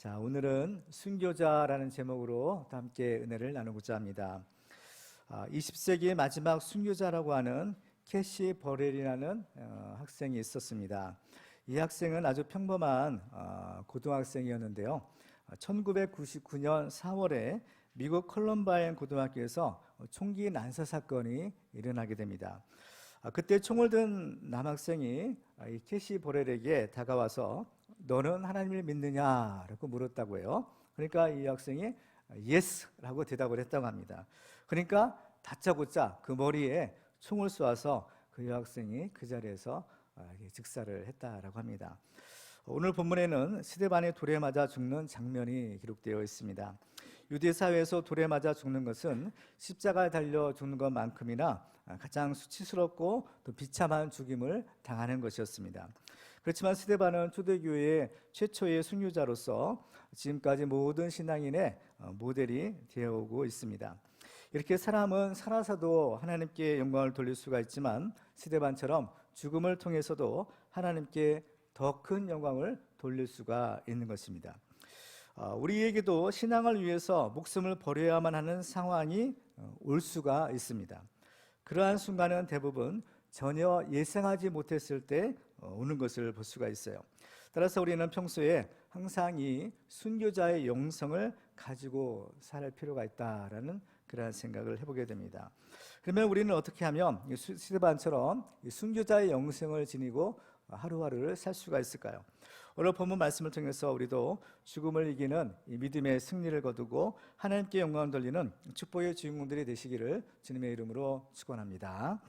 자, 오늘은 순교자라는 제목으로 또 함께 은혜를 나누고자 합니다. 20세기의 마지막 순교자라고 하는 캐시 버렐이라는 학생이 있었습니다. 이 학생은 아주 평범한 고등학생이었는데요. 1999년 4월에 미국 컬럼바인 고등학교에서 총기 난사 사건이 일어나게 됩니다. 그때 총을 든 남학생이 이 캐시 버렐에게 다가와서 너는 하나님을 믿느냐라고 물었다고 해요. 그러니까 이 학생이 예스라고 대답을 했다고 합니다. 그러니까 다짜고짜 그 머리에 총을 쏘아서 그 여학생이 그 자리에서 즉사를 했다라고 합니다. 오늘 본문에는 스데반이 돌에 맞아 죽는 장면이 기록되어 있습니다. 유대 사회에서 돌에 맞아 죽는 것은 십자가에 달려 죽는 것만큼이나 가장 수치스럽고 또 비참한 죽임을 당하는 것이었습니다. 그렇지만 스데반은 초대교회의 최초의 순교자로서 지금까지 모든 신앙인의 모델이 되어오고 있습니다. 이렇게 사람은 살아서도 하나님께 영광을 돌릴 수가 있지만 스데반처럼 죽음을 통해서도 하나님께 더 큰 영광을 돌릴 수가 있는 것입니다. 우리에게도 신앙을 위해서 목숨을 버려야만 하는 상황이 올 수가 있습니다. 그러한 순간은 대부분 전혀 예상하지 못했을 때 오는 것을 볼 수가 있어요. 따라서 우리는 평소에 항상 이 순교자의 영성을 가지고 살 필요가 있다라는 그런 생각을 해보게 됩니다. 그러면 우리는 어떻게 하면 스데반처럼 순교자의 영성을 지니고 하루하루를 살 수가 있을까요? 오늘 본문 말씀을 통해서 우리도 죽음을 이기는 이 믿음의 승리를 거두고 하나님께 영광을 돌리는 축복의 주인공들이 되시기를 주님의 이름으로 축원합니다.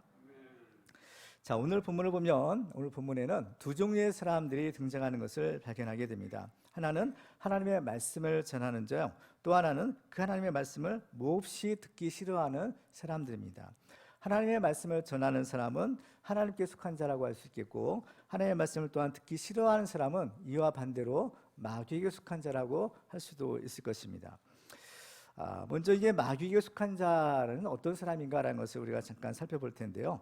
자, 오늘 본문을 보면 오늘 본문에는 두 종류의 사람들이 등장하는 것을 발견하게 됩니다. 하나는 하나님의 말씀을 전하는 자요, 또 하나는 그 하나님의 말씀을 몹시 듣기 싫어하는 사람들입니다. 하나님의 말씀을 전하는 사람은 하나님께 속한 자라고 할 수 있겠고, 하나님의 말씀을 또한 듣기 싫어하는 사람은 이와 반대로 마귀에게 속한 자라고 할 수도 있을 것입니다. 먼저 이게 마귀에게 속한 자는 어떤 사람인가라는 것을 우리가 잠깐 살펴볼 텐데요.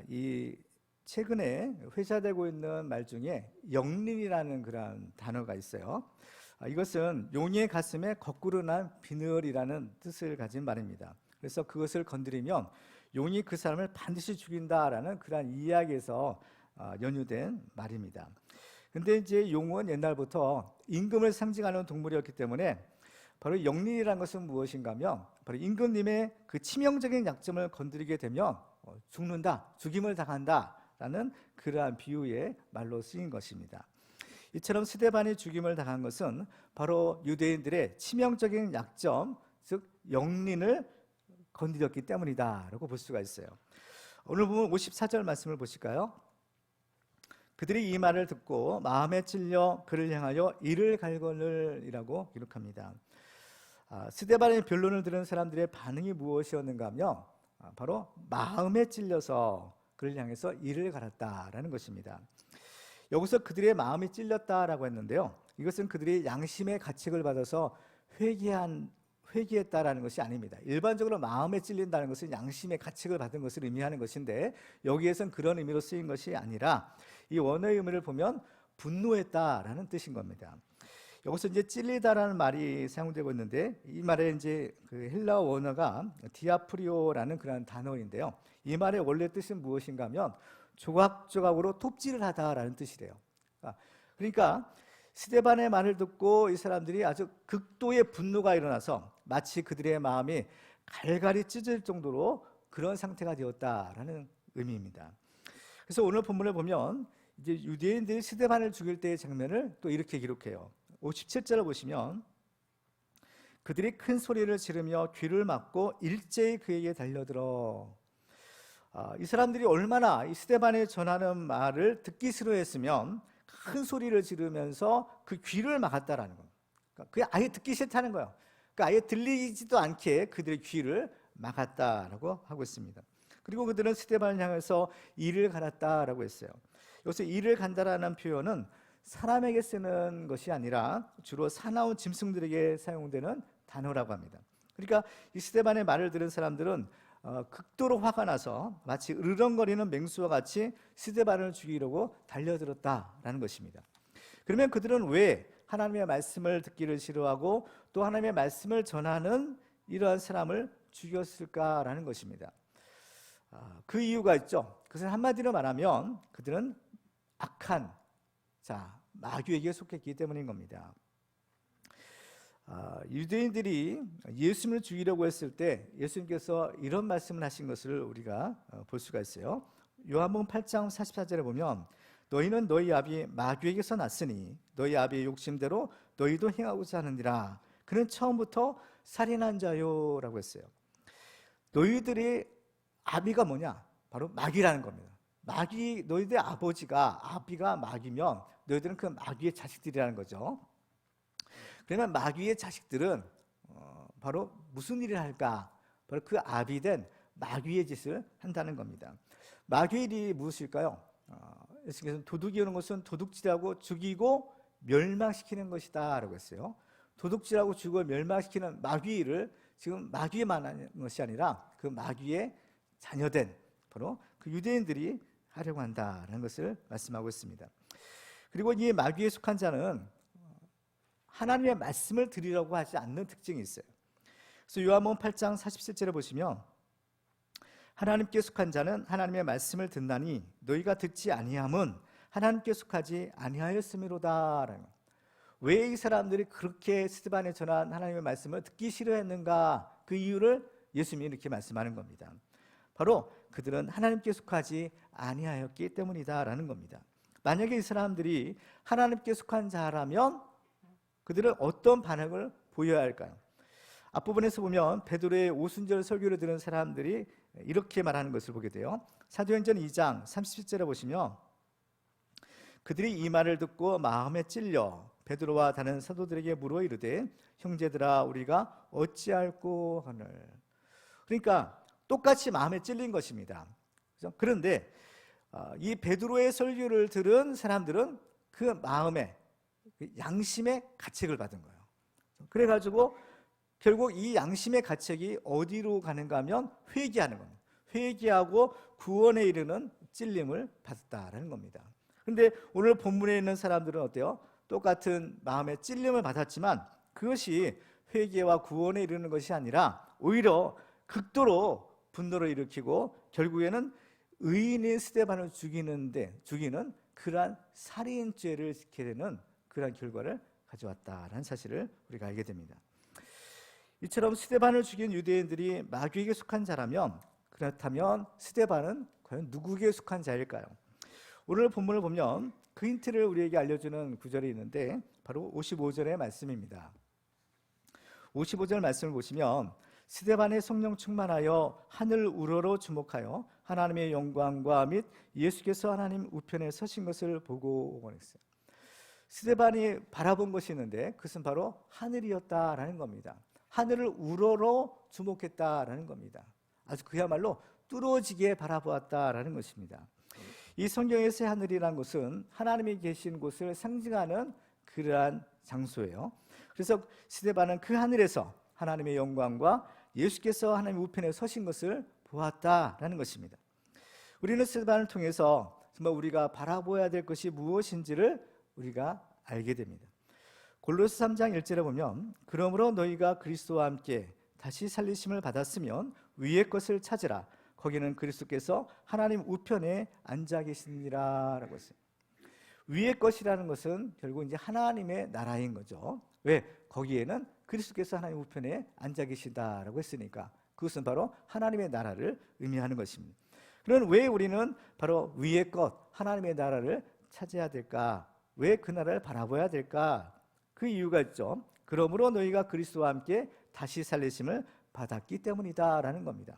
이 최근에 회자되고 있는 말 중에 영린이라는 그런 단어가 있어요. 이것은 용의 가슴에 거꾸로 난 비늘이라는 뜻을 가진 말입니다. 그래서 그것을 건드리면 용이 그 사람을 반드시 죽인다라는 그런 이야기에서 연유된 말입니다. 근데 이제 용은 옛날부터 임금을 상징하는 동물이었기 때문에 바로 영린이라는 것은 무엇인가 하면 바로 임금님의 그 치명적인 약점을 건드리게 되면 죽는다, 죽임을 당한다라는 그러한 비유의 말로 쓰인 것입니다. 이처럼 스데반이 죽임을 당한 것은 바로 유대인들의 치명적인 약점, 즉 영린을 건드렸기 때문이다라고 볼 수가 있어요. 오늘 보면 54절 말씀을 보실까요? 그들이 이 말을 듣고 마음에 찔려 그를 향하여 이를 갈거늘이라고 기록합니다. 스데반의 변론을 들은 사람들의 반응이 무엇이었는가 하면 바로 마음에 찔려서 그를 향해서 이를 갈았다라는 것입니다. 여기서 그들의 마음이 찔렸다라고 했는데요, 이것은 그들이 양심의 가책을 받아서 회개했다라는 것이 아닙니다. 일반적으로 마음에 찔린다는 것은 양심의 가책을 받은 것을 의미하는 것인데, 여기에선 그런 의미로 쓰인 것이 아니라 이 원어의 의미를 보면 분노했다라는 뜻인 겁니다. 여기서 이제 찔리다라는 말이 사용되고 있는데, 이 말의 이제 그 헬라어 원어가 디아프리오라는 그런 단어인데요, 이 말의 원래 뜻은 무엇인가 하면 조각조각으로 톱질을 하다라는 뜻이래요. 그러니까 스데반의 말을 듣고 이 사람들이 아주 극도의 분노가 일어나서 마치 그들의 마음이 갈갈이 찢어질 정도로 그런 상태가 되었다라는 의미입니다. 그래서 오늘 본문을 보면 이제 유대인들이 스데반을 죽일 때의 장면을 또 이렇게 기록해요. 57절을 보시면 그들이 큰 소리를 지르며 귀를 막고 일제히 그에게 달려들어. 이 사람들이 얼마나 이 스데반이 전하는 말을 듣기 싫어했으면 큰 소리를 지르면서 그 귀를 막았다라는 거예요. 그게 아예 듣기 싫다는 거예요. 그러니까 아예 들리지도 않게 그들의 귀를 막았다라고 하고 있습니다. 그리고 그들은 스데반을 향해서 이를 갈았다라고 했어요. 여기서 이를 간다라는 표현은 사람에게 쓰는 것이 아니라 주로 사나운 짐승들에게 사용되는 단어라고 합니다. 그러니까 이 스데반의 말을 들은 사람들은 극도로 화가 나서 마치 으르렁거리는 맹수와 같이 스데반을 죽이려고 달려들었다라는 것입니다. 그러면 그들은 왜 하나님의 말씀을 듣기를 싫어하고 또 하나님의 말씀을 전하는 이러한 사람을 죽였을까라는 것입니다. 그 이유가 있죠. 그것은 한마디로 말하면 그들은 악한 마귀에게 속했기 때문인 겁니다. 유대인들이 예수님을 죽이려고 했을 때 예수님께서 이런 말씀을 하신 것을 우리가 볼 수가 있어요. 요한복음 8장 44절에 보면 너희는 너희 아비 마귀에게서 났으니 너희 아비의 욕심대로 너희도 행하고자 하느니라. 그는 처음부터 살인한 자요라고 했어요. 너희들의 아비가 뭐냐? 바로 마귀라는 겁니다. 마귀, 너희들의 아비가 마귀면 너희들은 그 마귀의 자식들이라는 거죠. 그러면 마귀의 자식들은 바로 무슨 일을 할까? 바로 그 아비된 마귀의 짓을 한다는 겁니다. 마귀의 일이 무엇일까요? 예수님께서는 도둑이 오는 것은 도둑질하고 죽이고 멸망시키는 것이다 라고 했어요. 도둑질하고 죽이고 멸망시키는 마귀의 일을 지금 마귀에만 하는 것이 아니라 그 마귀의 자녀된 바로 그 유대인들이 하려고 한다는 것을 말씀하고 있습니다. 그리고 이 마귀에 속한 자는 하나님의 말씀을 들으려고 하지 않는 특징이 있어요. 그래서 요한복음 8장 47절에 보시면 하나님께 속한 자는 하나님의 말씀을 듣나니 너희가 듣지 아니함은 하나님께 속하지 아니하였음이로다. 왜 이 사람들이 그렇게 스데반에 전한 하나님의 말씀을 듣기 싫어했는가? 그 이유를 예수님이 이렇게 말씀하는 겁니다. 바로 그들은 하나님께 속하지 아니하였기 때문이다라는 겁니다. 만약에 이 사람들이 하나님께 속한 자라면 그들은 어떤 반응을 보여야 할까요? 앞부분에서 보면 베드로의 오순절 설교를 들은 사람들이 이렇게 말하는 것을 보게 돼요. 사도행전 2장 37절에 보시면 그들이 이 말을 듣고 마음에 찔려 베드로와 다른 사도들에게 물어 이르되 형제들아 우리가 어찌할꼬 하늘. 그러니까 똑같이 마음에 찔린 것입니다. 그런데 이 베드로의 설교를 들은 사람들은 그 마음에 양심의 가책을 받은 거예요. 그래가지고 결국 이 양심의 가책이 어디로 가는가 하면 회개하는 겁니다. 회개하고 구원에 이르는 찔림을 받았다라는 겁니다. 그런데 오늘 본문에 있는 사람들은 어때요? 똑같은 마음의 찔림을 받았지만 그것이 회개와 구원에 이르는 것이 아니라 오히려 극도로 분노를 일으키고 결국에는 의인인 스데반을 죽이는 그러한 살인죄를 짓게 되는 그러한 결과를 가져왔다라는 사실을 우리가 알게 됩니다. 이처럼 스데반을 죽인 유대인들이 마귀에게 속한 자라면 그렇다면 스데반은 과연 누구에게 속한 자일까요? 오늘 본문을 보면 그 힌트를 우리에게 알려주는 구절이 있는데 바로 55절의 말씀입니다. 55절 말씀을 보시면 스데반의 성령 충만하여 하늘 우러러 주목하여 하나님의 영광과 및 예수께서 하나님 우편에 서신 것을 보고 원했어요. 스데반이 바라본 것이 있는데 그것은 바로 하늘이었다라는 겁니다. 하늘을 우러러 주목했다라는 겁니다. 아주 그야말로 뚫어지게 바라보았다라는 것입니다. 이 성경에서의 하늘이라는 것은 하나님이 계신 곳을 상징하는 그러한 장소예요. 그래서 스데반은 그 하늘에서 하나님의 영광과 예수께서 하나님 우편에 서신 것을 보았다라는 것입니다. 우리는 스데반을 통해서 정말 우리가 바라보아야 될 것이 무엇인지를 우리가 알게 됩니다. 골로새 3장 1절에 보면 그러므로 너희가 그리스도와 함께 다시 살리심을 받았으면 위의 것을 찾으라. 거기는 그리스도께서 하나님 우편에 앉아 계시니라 라고 했어요. 위의 것이라는 것은 결국 이제 하나님의 나라인 거죠. 왜? 거기에는 그리스도께서 하나님 우편에 앉아 계시다라고 했으니까 그것은 바로 하나님의 나라를 의미하는 것입니다. 그럼 왜 우리는 바로 위의 것, 하나님의 나라를 찾아야 될까? 왜 그 나라를 바라봐야 될까? 그 이유가 있죠. 그러므로 너희가 그리스도와 함께 다시 살리심을 받았기 때문이다라는 겁니다.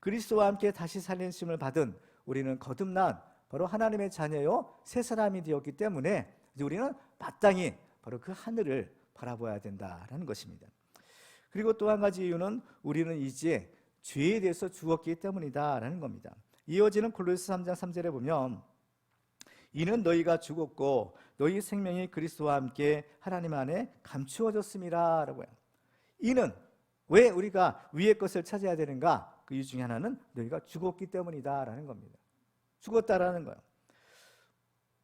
그리스도와 함께 다시 살리심을 받은 우리는 거듭난 바로 하나님의 자녀요 새 사람이 되었기 때문에 이제 우리는 마땅히 바로 그 하늘을 바라봐야 된다라는 것입니다. 그리고 또 한 가지 이유는 우리는 이제 죄에 대해서 죽었기 때문이다라는 겁니다. 이어지는 골로새 3장 3절에 보면 이는 너희가 죽었고 너희 생명이 그리스도와 함께 하나님 안에 감추어졌음이라 라고 해요. 이는 왜 우리가 위의 것을 찾아야 되는가? 그 이유 중에 하나는 너희가 죽었기 때문이다라는 겁니다. 죽었다라는 거예요.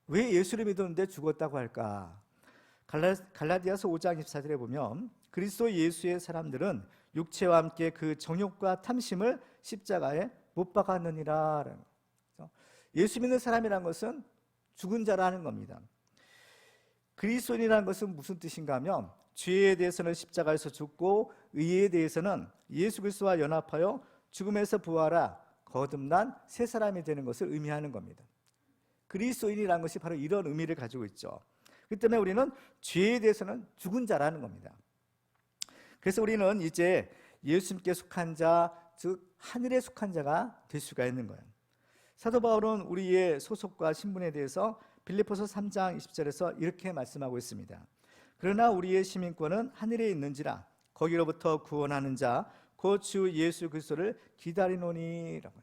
왜 예수를 믿었는데 죽었다고 할까? 갈라디아서 5장 24절에 보면 그리스도 예수의 사람들은 육체와 함께 그 정욕과 탐심을 십자가에 못 박았느니라. 예수 믿는 사람이란 것은 죽은 자라는 겁니다. 그리스도인이라는 것은 무슨 뜻인가 하면 죄에 대해서는 십자가에서 죽고 의에 대해서는 예수 그리스도와 연합하여 죽음에서 부활하 거듭난 새 사람이 되는 것을 의미하는 겁니다. 그리스도인이라는 것이 바로 이런 의미를 가지고 있죠. 그렇기 때문에 우리는 죄에 대해서는 죽은 자라는 겁니다. 그래서 우리는 이제 예수님께 속한 자, 즉 하늘에 속한 자가 될 수가 있는 거예요. 사도 바울은 우리의 소속과 신분에 대해서 빌립보서 3장 20절에서 이렇게 말씀하고 있습니다. 그러나 우리의 시민권은 하늘에 있는지라 거기로부터 구원하는 자 곧 주 예수 그리스도를 기다리노니라고.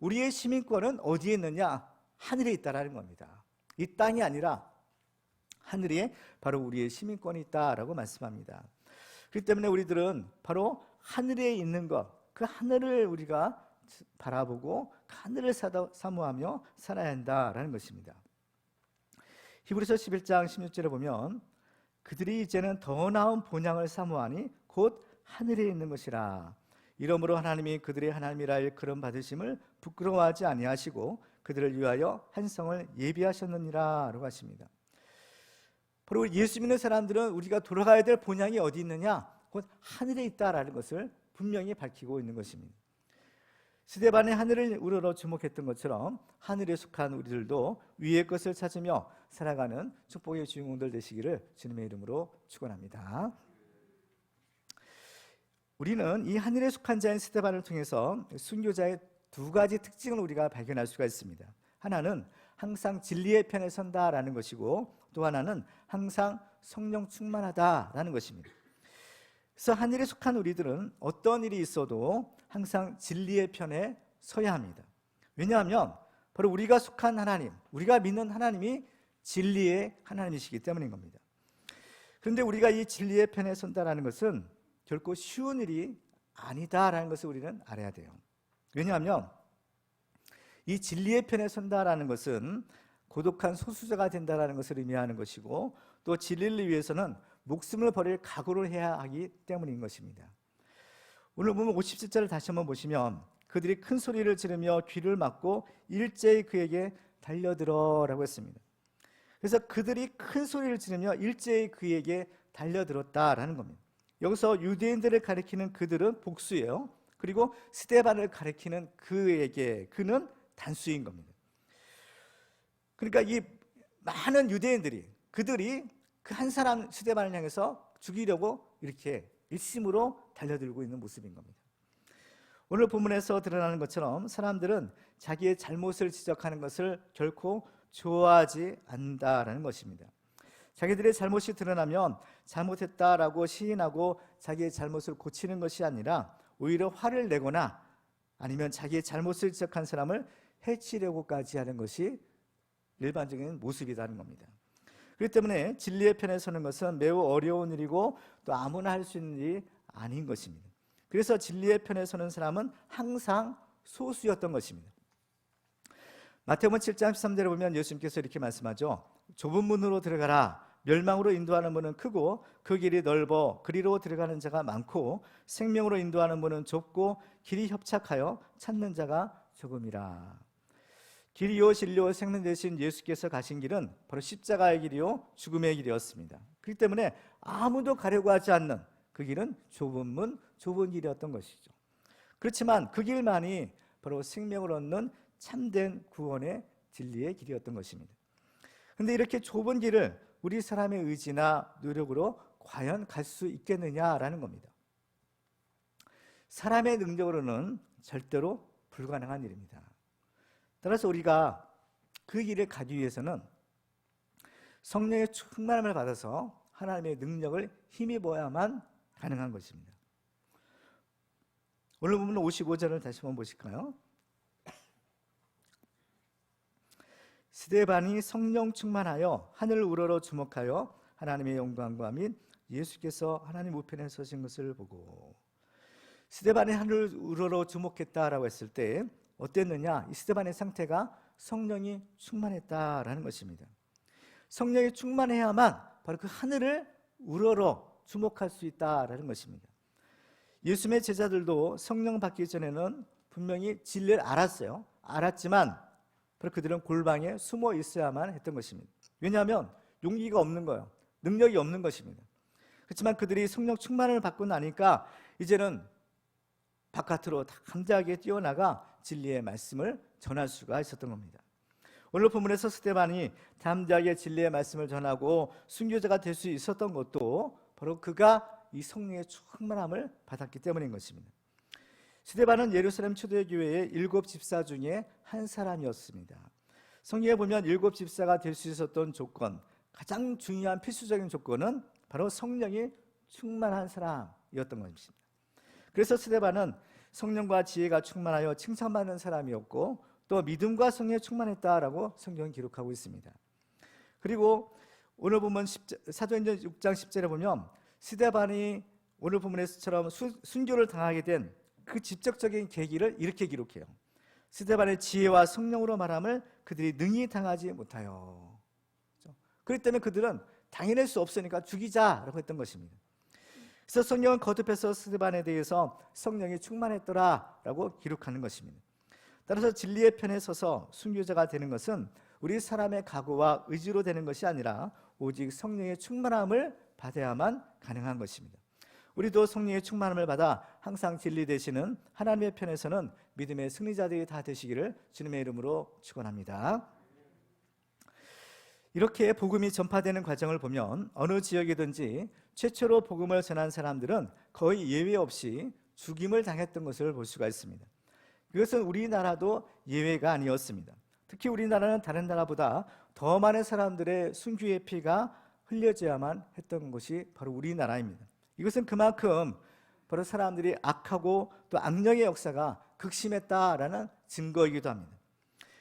우리의 시민권은 어디에 있느냐? 하늘에 있다라는 겁니다. 이 땅이 아니라 하늘에 바로 우리의 시민권이 있다라고 말씀합니다. 그렇기 때문에 우리들은 바로 하늘에 있는 것, 그 하늘을 우리가 바라보고 그 하늘을 사모하며 살아야 한다라는 것입니다. 히브리서 11장 16절에 보면 그들이 이제는 더 나은 본향을 사모하니 곧 하늘에 있는 것이라. 이러므로 하나님이 그들의 하나님이라 일컬음 받으심을 부끄러워하지 아니하시고 그들을 위하여 한 성을 예비하셨느니라 라고 하십니다. 바로 예수 믿는 사람들은 우리가 돌아가야 될 본향이 어디 있느냐? 곧 하늘에 있다라는 것을 분명히 밝히고 있는 것입니다. 스데반의 하늘을 우러러 주목했던 것처럼 하늘에 속한 우리들도 위의 것을 찾으며 살아가는 축복의 주인공들 되시기를 주님의 이름으로 축원합니다. 우리는 이 하늘에 속한 자인 스데반을 통해서 순교자의 두 가지 특징을 우리가 발견할 수가 있습니다. 하나는 항상 진리의 편에 선다라는 것이고 또 하나는 항상 성령 충만하다라는 것입니다. 그래서 하늘에 속한 우리들은 어떤 일이 있어도 항상 진리의 편에 서야 합니다. 왜냐하면 바로 우리가 속한 하나님, 우리가 믿는 하나님이 진리의 하나님이시기 때문인 겁니다. 그런데 우리가 이 진리의 편에 선다라는 것은 결코 쉬운 일이 아니다라는 것을 우리는 알아야 돼요. 왜냐하면 이 진리의 편에 선다라는 것은 고독한 소수자가 된다라는 것을 의미하는 것이고 또 진리를 위해서는 목숨을 버릴 각오를 해야 하기 때문인 것입니다. 오늘 보면 57절을 다시 한번 보시면 그들이 큰 소리를 지르며 귀를 막고 일제히 그에게 달려들어라고 했습니다. 그래서 그들이 큰 소리를 지르며 일제히 그에게 달려들었다라는 겁니다. 여기서 유대인들을 가리키는 그들은 복수예요. 그리고 스데반을 가리키는 그는 단수인 겁니다. 그러니까 이 많은 유대인들이 그들이 그 한 사람 스데반을 향해서 죽이려고 이렇게 일심으로 달려들고 있는 모습인 겁니다. 오늘 본문에서 드러나는 것처럼 사람들은 자기의 잘못을 지적하는 것을 결코 좋아하지 않는다라는 것입니다. 자기들의 잘못이 드러나면 잘못했다라고 시인하고 자기의 잘못을 고치는 것이 아니라 오히려 화를 내거나 아니면 자기의 잘못을 지적한 사람을 해치려고까지 하는 것이 일반적인 모습이라는 겁니다. 그렇기 때문에 진리의 편에 서는 것은 매우 어려운 일이고 또 아무나 할 수 있는 일이 아닌 것입니다. 그래서 진리의 편에 서는 사람은 항상 소수였던 것입니다. 마태복음 7장 13절에 보면 예수님께서 이렇게 말씀하죠. 좁은 문으로 들어가라. 멸망으로 인도하는 문은 크고 그 길이 넓어 그리로 들어가는 자가 많고 생명으로 인도하는 문은 좁고 길이 협착하여 찾는 자가 조금이라. 길이요 진리요 생명 되신 예수께서 가신 길은 바로 십자가의 길이요 죽음의 길이었습니다. 그렇기 때문에 아무도 가려고 하지 않는 그 길은 좁은 문, 좁은 길이었던 것이죠. 그렇지만 그 길만이 바로 생명을 얻는 참된 구원의 진리의 길이었던 것입니다. 그런데 이렇게 좁은 길을 우리 사람의 의지나 노력으로 과연 갈 수 있겠느냐라는 겁니다. 사람의 능력으로는 절대로 불가능한 일입니다. 따라서 우리가 그 길을 가기 위해서는 성령의 충만함을 받아서 하나님의 능력을 힘입어야만 가능한 것입니다. 오늘 보면 55절을 다시 한번 보실까요? 스데반이 성령 충만하여 하늘을 우러러 주목하여 하나님의 영광과 및 예수께서 하나님 우편에 서신 것을 보고. 스데반이 하늘을 우러러 주목했다라고 했을 때 어땠느냐? 이 스데반의 상태가 성령이 충만했다라는 것입니다. 성령이 충만해야만 바로 그 하늘을 우러러 주목할 수 있다라는 것입니다. 예수님의 제자들도 성령 받기 전에는 분명히 진리를 알았어요. 알았지만 바로 그들은 골방에 숨어 있어야만 했던 것입니다. 왜냐하면 용기가 없는 거예요. 능력이 없는 것입니다. 그렇지만 그들이 성령 충만을 받고 나니까 이제는 바깥으로 담대하게 뛰어나가 진리의 말씀을 전할 수가 있었던 겁니다. 오늘 본문에서 스데반이 담대하게 진리의 말씀을 전하고 순교자가 될 수 있었던 것도 바로 그가 이 성령의 충만함을 받았기 때문인 것입니다. 스데반은 예루살렘 초대교회의 7 집사 중에 한 사람이었습니다. 성경에 보면 7 집사가 될 수 있었던 조건, 가장 중요한 필수적인 조건은 바로 성령이 충만한 사람이었던 것입니다. 그래서 스데반은 성령과 지혜가 충만하여 칭찬받는 사람이었고 또 믿음과 성령에 충만했다라고 성경은 기록하고 있습니다. 그리고 오늘 보면 사도행전 6장 10절에 보면 스데반이 오늘 본문에서처럼 순교를 당하게 된 그 직접적인 계기를 이렇게 기록해요. 스데반의 지혜와 성령으로 말함을 그들이 능히 당하지 못하여. 그렇기 때문에 그들은 당해낼 수 없으니까 죽이자라고 했던 것입니다. 그래서 성경은 거듭해서 스데반에 대해서 성령이 충만했더라라고 기록하는 것입니다. 따라서 진리의 편에 서서 순교자가 되는 것은 우리 사람의 각오와 의지로 되는 것이 아니라 오직 성령의 충만함을 받아야만 가능한 것입니다. 우리도 성령의 충만함을 받아 항상 진리 되시는 하나님의 편에서는 믿음의 승리자들이 다 되시기를 주님의 이름으로 축원합니다. 이렇게 복음이 전파되는 과정을 보면 어느 지역이든지 최초로 복음을 전한 사람들은 거의 예외 없이 죽임을 당했던 것을 볼 수가 있습니다. 이것은 우리나라도 예외가 아니었습니다. 특히 우리나라는 다른 나라보다 더 많은 사람들의 순교의 피가 흘려져야만 했던 것이 바로 우리나라입니다. 이것은 그만큼 바로 사람들이 악하고 또 악령의 역사가 극심했다라는 증거이기도 합니다.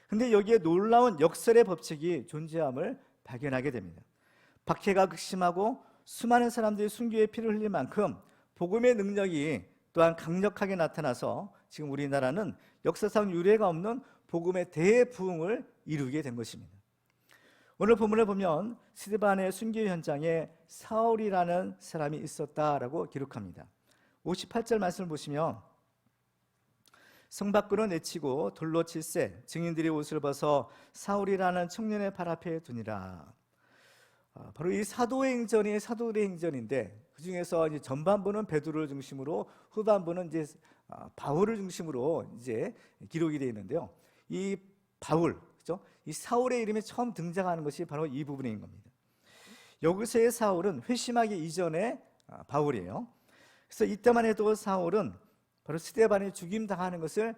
그런데 여기에 놀라운 역설의 법칙이 존재함을 발견하게 됩니다. 박해가 극심하고 수많은 사람들이 순교의 피를 흘릴 만큼 복음의 능력이 또한 강력하게 나타나서 지금 우리나라는 역사상 유례가 없는 복음의 대부흥을 이루게 된 것입니다. 오늘 본문을 보면 스데반의 순교 현장에 사울이라는 사람이 있었다라고 기록합니다. 58절 말씀을 보시면 성 밖으로 내치고 돌로 칠세 증인들이 옷을 벗어 사울이라는 청년의 발 앞에 두니라. 바로 이 사도행전이 사도들의 행전인데 그 중에서 이제 전반부는 베드로를 중심으로 후반부는 이제 바울을 중심으로 이제 기록이 되어 있는데요. 이 바울, 그렇죠? 이 사울의 이름이 처음 등장하는 것이 바로 이 부분인 겁니다. 여기서의 사울은 회심하기 이전의 바울이에요. 그래서 이때만 해도 사울은 바로 스데반이 죽임 당하는 것을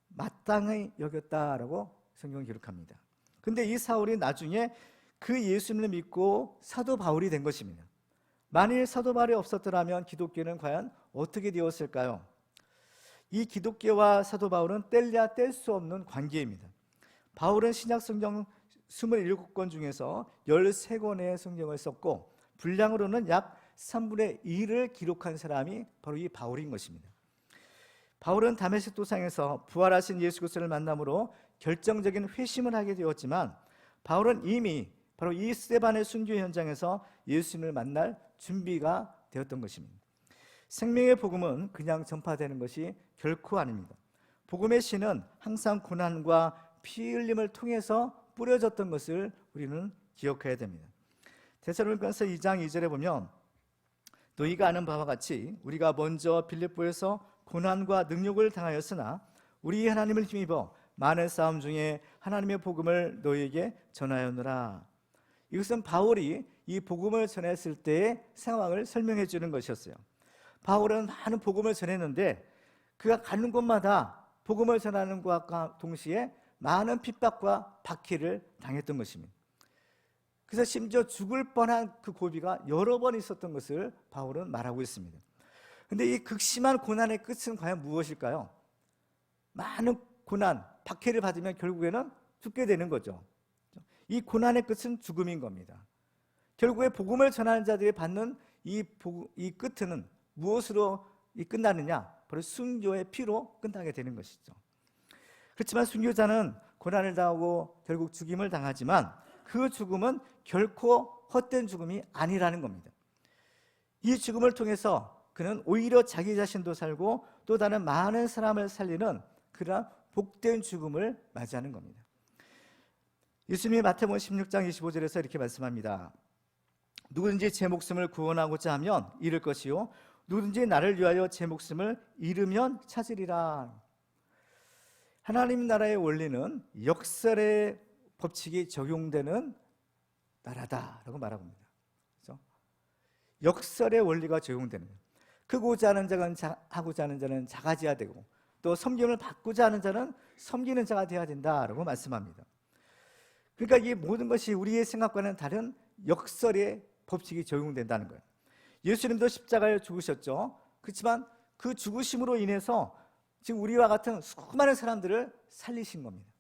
마땅히 여겼다라고 성경은 기록합니다. 근데 이 사울이 나중에 그 예수님을 믿고 사도 바울이 된 것입니다. 만일 사도 바울이 없었더라면 기독교는 과연 어떻게 되었을까요? 이 기독교와 사도 바울은 뗄래야 뗄 수 없는 관계입니다. 바울은 신약 성경 27권 중에서 13권의 성경을 썼고 분량으로는 약 3분의 1을 기록한 사람이 바로 이 바울인 것입니다. 바울은 다메섹 도상에서 부활하신 예수 그리스도를 만남으로 결정적인 회심을 하게 되었지만 바울은 이미 바로 이 스데반의 순교 현장에서 예수님을 만날 준비가 되었던 것입니다. 생명의 복음은 그냥 전파되는 것이 결코 아닙니다. 복음의 씨는 항상 고난과 피 흘림을 통해서 뿌려졌던 것을 우리는 기억해야 됩니다. 데살로니가서 2장 2절에 보면 너희가 아는 바와 같이 우리가 먼저 빌립보에서 고난과 능욕을 당하였으나 우리 하나님을 힘입어 많은 싸움 중에 하나님의 복음을 너희에게 전하였노라. 이것은 바울이 이 복음을 전했을 때의 상황을 설명해 주는 것이었어요. 바울은 많은 복음을 전했는데 그가 가는 곳마다 복음을 전하는 것과 동시에 많은 핍박과 박해를 당했던 것입니다. 그래서 심지어 죽을 뻔한 그 고비가 여러 번 있었던 것을 바울은 말하고 있습니다. 그런데 이 극심한 고난의 끝은 과연 무엇일까요? 많은 고난, 박해를 받으면 결국에는 죽게 되는 거죠. 이 고난의 끝은 죽음인 겁니다. 결국에 복음을 전하는 자들이 받는 이 끝은 무엇으로 끝나느냐? 바로 순교의 피로 끝나게 되는 것이죠. 그렇지만 순교자는 고난을 당하고 결국 죽임을 당하지만 그 죽음은 결코 헛된 죽음이 아니라는 겁니다. 이 죽음을 통해서 그는 오히려 자기 자신도 살고 또 다른 많은 사람을 살리는 그러한 복된 죽음을 맞이하는 겁니다. 예수님이 마태복음 16장 25절에서 이렇게 말씀합니다. 누구든지 제 목숨을 구원하고자 하면 잃을 것이요 누구든지 나를 위하여 제 목숨을 잃으면 찾으리라. 하나님 나라의 원리는 역설의 법칙이 적용되는 나라다라고 말하고 있습니다. 그렇죠? 역설의 원리가 적용되는 거예요. 크고자 하는 자는 하고자 하는 자는 작아져야 되고 또 섬김을 받고자 하는 자는 섬기는 자가 되어야 된다라고 말씀합니다. 그러니까 이 모든 것이 우리의 생각과는 다른 역설의 법칙이 적용된다는 거예요. 예수님도 십자가에 죽으셨죠. 그렇지만 그 죽으심으로 인해서 지금 우리와 같은 수많은 사람들을 살리신 겁니다.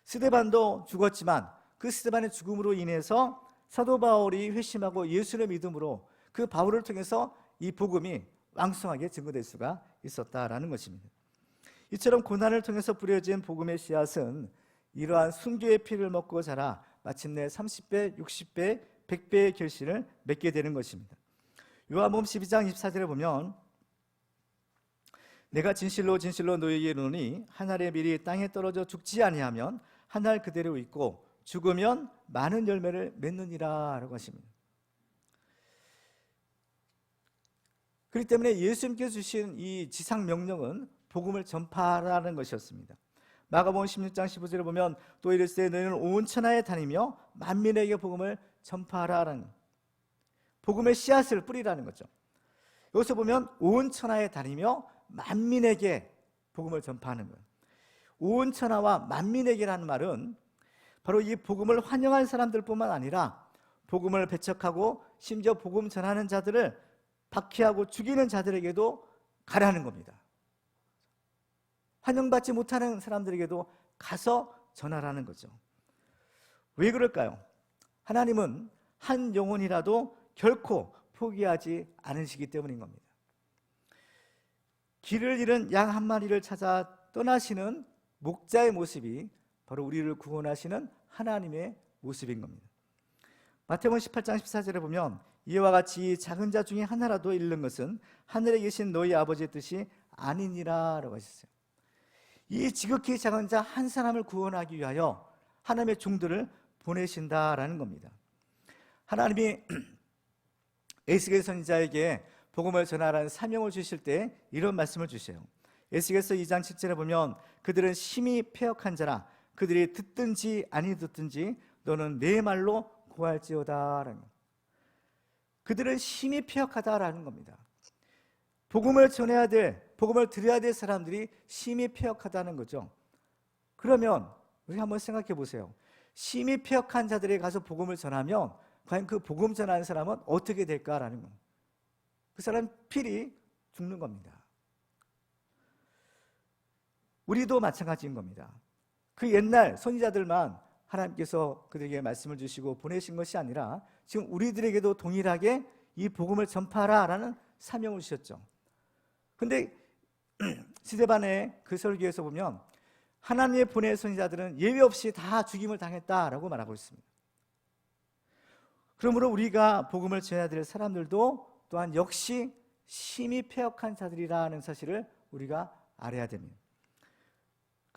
스데반도 죽었지만 그 스데반의 죽음으로 인해서 사도 바울이 회심하고 예수를 믿음으로 그 바울을 통해서 이 복음이 왕성하게 증거될 수가 있었다라는 것입니다. 이처럼 고난을 통해서 뿌려진 복음의 씨앗은 이러한 순교의 피를 먹고 자라 마침내 30배, 60배, 100배의 결실을 맺게 되는 것입니다. 요한복음 12장 24절에 보면 내가 진실로 진실로 너희에게 이르노니 한 알의 밀이 땅에 떨어져 죽지 아니하면 한 알 그대로 있고 죽으면 많은 열매를 맺느니라 라고 하십니다. 그렇기 때문에 예수님께서 주신 이 지상 명령은 복음을 전파하라는 것이었습니다. 마가복음 16장 15절에 보면 또 이르시되 너희는 온 천하에 다니며 만민에게 복음을 전파하라는 복음의 씨앗을 뿌리라는 거죠. 여기서 보면 온 천하에 다니며 만민에게 복음을 전파하는 거예요. 온 천하와 만민에게라는 말은 바로 이 복음을 환영한 사람들뿐만 아니라 복음을 배척하고 심지어 복음 전하는 자들을 박해하고 죽이는 자들에게도 가라는 겁니다. 환영받지 못하는 사람들에게도 가서 전하라는 거죠. 왜 그럴까요? 하나님은 한 영혼이라도 결코 포기하지 않으시기 때문인 겁니다. 길을 잃은 양 한 마리를 찾아 떠나시는 목자의 모습이 바로 우리를 구원하시는 하나님의 모습인 겁니다. 마태복음 18장 14절에 보면 이와 같이 작은 자 중에 하나라도 잃는 것은 하늘에 계신 너희 아버지의 뜻이 아니니라 라고 하셨어요. 이 지극히 작은 자 한 사람을 구원하기 위하여 하나님의 종들을 보내신다라는 겁니다. 하나님이 에스겔 선지자에게 복음을 전하라는 사명을 주실 때 이런 말씀을 주세요. 에스겔서 2장 7절에 보면 그들은 심히 패역한 자라 그들이 듣든지 아니 듣든지 너는 내 말로 고할지어다. 그들은 심히 패역하다라는 겁니다. 복음을 전해야 될, 복음을 드려야 될 사람들이 심히 패역하다는 거죠. 그러면 우리 한번 생각해 보세요. 심히 패역한 자들에게 가서 복음을 전하면 과연 그 복음 전하는 사람은 어떻게 될까라는 겁니다. 그 사람 필히 죽는 겁니다. 우리도 마찬가지인 겁니다. 그 옛날 선지자들만 하나님께서 그들에게 말씀을 주시고 보내신 것이 아니라 지금 우리들에게도 동일하게 이 복음을 전파하라라는 사명을 주셨죠. 근데 스데반의 그 설교에서 보면 하나님의 보낸 선지자들은 예외 없이 다 죽임을 당했다라고 말하고 있습니다. 그러므로 우리가 복음을 전해야 될 사람들도 또한 역시 심히 패역한 자들이라는 사실을 우리가 알아야 됩니다.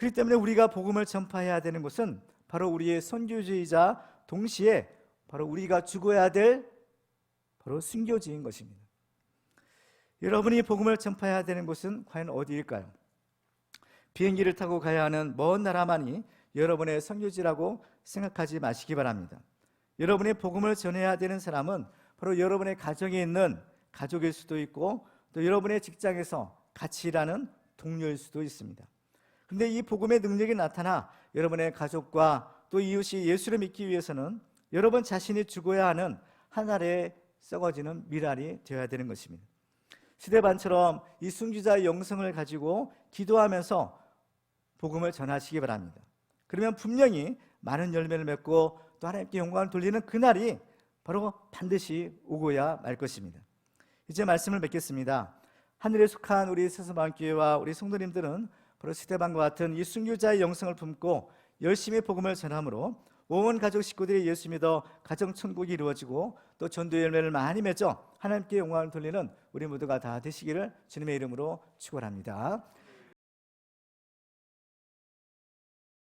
그렇기 때문에 우리가 복음을 전파해야 되는 것은 바로 우리의 선교주의자 동시에 바로 우리가 죽어야 될 바로 순교주의인 것입니다. 여러분이 복음을 전파해야 되는 곳은 과연 어디일까요? 비행기를 타고 가야 하는 먼 나라만이 여러분의 선교지라고 생각하지 마시기 바랍니다. 여러분이 복음을 전해야 되는 사람은 바로 여러분의 가정에 있는 가족일 수도 있고 또 여러분의 직장에서 같이 일하는 동료일 수도 있습니다. 그런데 이 복음의 능력이 나타나 여러분의 가족과 또 이웃이 예수를 믿기 위해서는 여러분 자신이 죽어야 하는 하늘에 썩어지는 미랄이 되어야 되는 것입니다. 스데반처럼 이 순교자의 영성을 가지고 기도하면서 복음을 전하시기 바랍니다. 그러면 분명히 많은 열매를 맺고 또 하나님께 영광을 돌리는 그날이 바로 반드시 오고야 말 것입니다. 이제 말씀을 맺겠습니다. 하늘에 속한 우리 세서마을교회와 우리 성도님들은 바로 스데반과 같은 이 순교자의 영성을 품고 열심히 복음을 전함으로 온 가족 식구들이 예수 믿어 가정 천국이 이루어지고 또 전도의 열매를 많이 맺어 하나님께 영광을 돌리는 우리 모두가 다 되시기를 주님의 이름으로 축원합니다.